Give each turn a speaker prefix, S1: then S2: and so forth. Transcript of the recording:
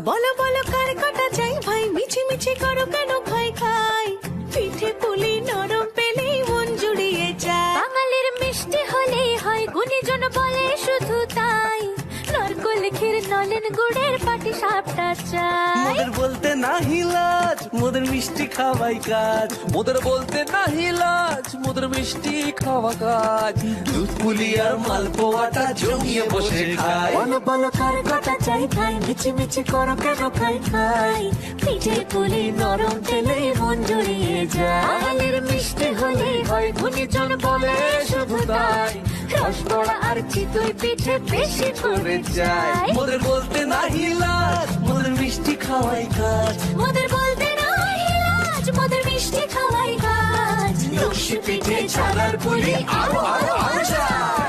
S1: বলো বলো কার কাটা চাই ভাই, মিছি মিছি করো কেন খাই খাই, পিঠে পুলি নরম পেলেই মন জুড়িয়ে যায়।
S2: বাঙালির মিষ্টি হলেই হয়, গুণীজন বলে শুধু তাই, নারকোল ক্ষীর নলেন গুড়ের পাটি সাপটা চাই।
S3: মোদের বলতে নাহি লাজ, মোদের মিষ্টি খাওয়াই কাজ। মোদের বলতে নাহি লাজ, মোদের মিষ্টি খাওয়া কাজ। দুধ পুলি আর মালপোয়াটা জমিয়ে বসে খায়।
S1: বলো বলো কার কাটা চাই ভাই, মিছি মিছি করো কেন খাই খাই, পিঠে পুলি নরম পেলেই মন জুড়িয়ে যায়।
S2: বাঙালির মিষ্টি হলেই হয়, গুণীজন বলে শুধু তাই, রসবড়া আর চিতই পিঠে বেশি করে যায়।
S3: মোদের বলতে নাহি লাজ, মোদের মিষ্টি খাওয়াই কাজ।
S2: মোদের বলতে নাই লাজ, মোদের মিষ্টি খাওয়াই কাজ।
S3: লক্ষ্মী পিঠে ছানার পুলি আরো আরো আরো চাই।